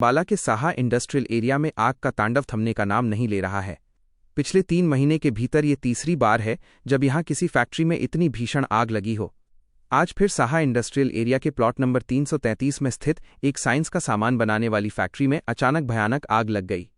अंबाला के Saha industrial area में आग का तांडव थमने का नाम नहीं ले रहा है। पिछले 3 महीने के भीतर ये तीसरी बार है जब यहां किसी फैक्ट्री में इतनी भीषण आग लगी हो। आज फिर साहा इंडस्ट्रियल एरिया के प्लॉट नंबर 333 में स्थित एक साइंस का सामान बनाने वाली फैक्ट्री में अचानक भयानक आग लग गई।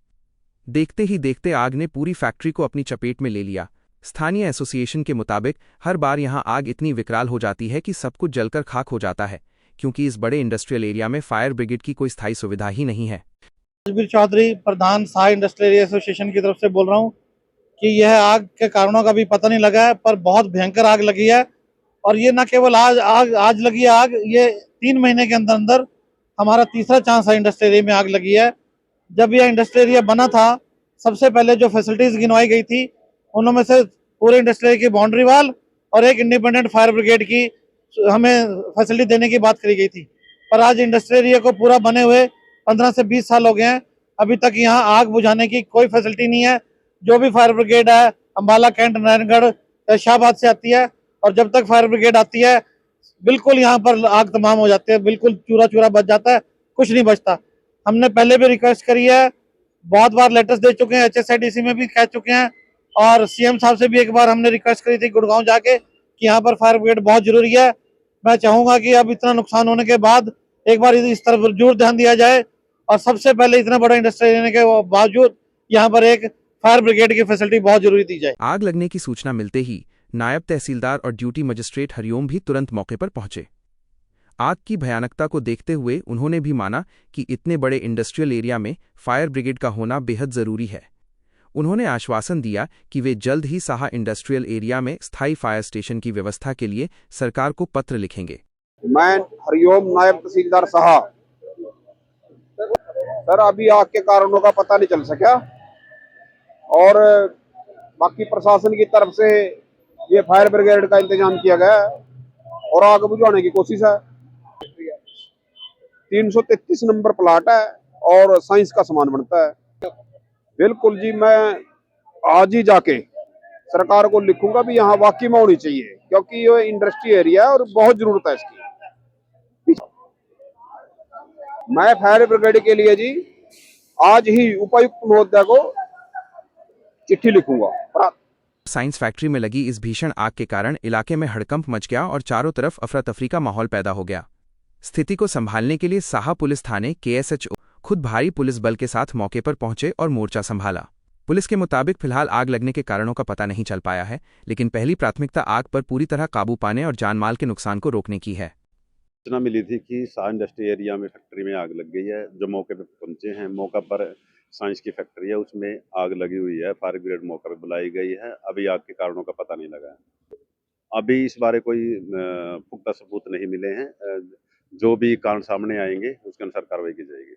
देखते ही देखते आग ने पूरी फैक्ट्री को अपनी चपेट में ले लिया। स्थानीय एसोसिएशन के मुताबिक हर बार यहां आग इतनी विकराल हो जाती है कि सब कुछ जलकर खाक हो जाता है, क्योंकि इस बड़े इंडस्ट्रियल एरिया में फायर ब्रिगेड की कोई स्थायी सुविधा ही नहीं है। राजबीर चौधरी, प्रधान साहा इंडस्ट्रियल एरिया एसोसिएशन की तरफ से बोल रहा हूँ कि यह आग के कारणों का भी पता नहीं लगा है, पर बहुत भयंकर आग लगी है। और ये न केवल आज लगी है आग, ये 3 महीने के अंदर अंदर हमारा तीसरा चांस है इंडस्ट्रियल एरिया में आग लगी है। जब यह इंडस्ट्रियल एरिया बना था, सबसे पहले जो फैसिलिटीज गिनवाई गई थी उनमें से पूरे इंडस्ट्रियल की बाउंड्री वाल और एक इंडिपेंडेंट फायर ब्रिगेड की हमें फैसिलिटी देने की बात करी गई थी। पर आज इंडस्ट्रियल एरिया को पूरा बने हुए 15 से 20 साल हो गए हैं, अभी तक यहाँ आग बुझाने की कोई फैसिलिटी नहीं है। जो भी फायर ब्रिगेड है अंबाला, कैंट, नारायणगढ़, शाहबाद से आती है, और जब तक फायर ब्रिगेड आती है बिल्कुल यहाँ पर आग तमाम हो जाती है, बिल्कुल चूरा चूरा बच जाता है, कुछ नहीं बचता। हमने पहले भी रिक्वेस्ट करी है, बहुत बार लेटर्स दे चुके हैं, HSIDC में भी कह चुके हैं, और CM साहब से भी एक बार हमने रिक्वेस्ट करी थी गुड़गांव जाके कि यहाँ पर फायर ब्रिगेड बहुत जरूरी है। मैं चाहूंगा कि अब इतना नुकसान होने के बाद एक बार इस तरफ जरूर ध्यान दिया जाए, और सबसे पहले इतना बड़ा इंडस्ट्री रहने के बावजूद यहाँ पर एक फायर ब्रिगेड की फैसिलिटी बहुत जरूरी दी जाए। आग लगने की सूचना मिलते ही नायब तहसीलदार और ड्यूटी मजिस्ट्रेट हरिओम भी तुरंत मौके पर पहुंचे। आग की भयानकता को देखते हुए उन्होंने भी माना कि इतने बड़े इंडस्ट्रियल एरिया में फायर ब्रिगेड का होना बेहद जरूरी है। उन्होंने आश्वासन दिया कि वे जल्द ही साहा इंडस्ट्रियल एरिया में स्थायी फायर स्टेशन की व्यवस्था के लिए सरकार को पत्र लिखेंगे। मैं हरिओम, नायब तहसीलदार साहा। सर, अभी आग के कारणों का पता नहीं चल सका, और बाकी प्रशासन की तरफ से ये फायर ब्रिगेड का इंतजाम किया गया है और आग बुझाने की कोशिश है। 333 नंबर प्लाट है और साइंस का सामान बनता है। बिल्कुल जी, मैं आज ही जाके सरकार को लिखूंगा भी यहाँ वाकई में होनी चाहिए, क्योंकि ये इंडस्ट्री एरिया है और बहुत जरूरत है इसकी। मैं फायर ब्रिगेड के लिए जी आज ही उपायुक्त महोदय को चिट्ठी लिखूंगा। साइंस फैक्ट्री में लगी इस भीषण आग के कारण इलाके में हड़कंप मच गया और चारों तरफ अफरा तफरी का माहौल पैदा हो गया। स्थिति को संभालने के लिए साहा पुलिस थाने KSHO खुद भारी पुलिस बल के साथ मौके पर पहुंचे और मोर्चा संभाला। पुलिस के मुताबिक फिलहाल आग लगने के कारणों का पता नहीं चल पाया है, लेकिन पहली प्राथमिकता आग पर पूरी तरह काबू पाने और जानमाल के नुकसान को रोकने की है। सूचना मिली थी कि साहा इंडस्ट्री एरिया में फैक्ट्री में आग लग गई है। जो मौके पर पहुंचे हैं, मौका पर साइंस की फैक्ट्री है, उसमें आग लगी हुई है। फायर ब्रिगेड मौके पर बुलाई गई है। अभी आग के कारणों का पता नहीं लगा है। अभी इस बारे कोई पुख्ता सबूत नहीं मिले हैं। जो भी कारण सामने आएंगे उसके अनुसार कार्रवाई की जाएगी।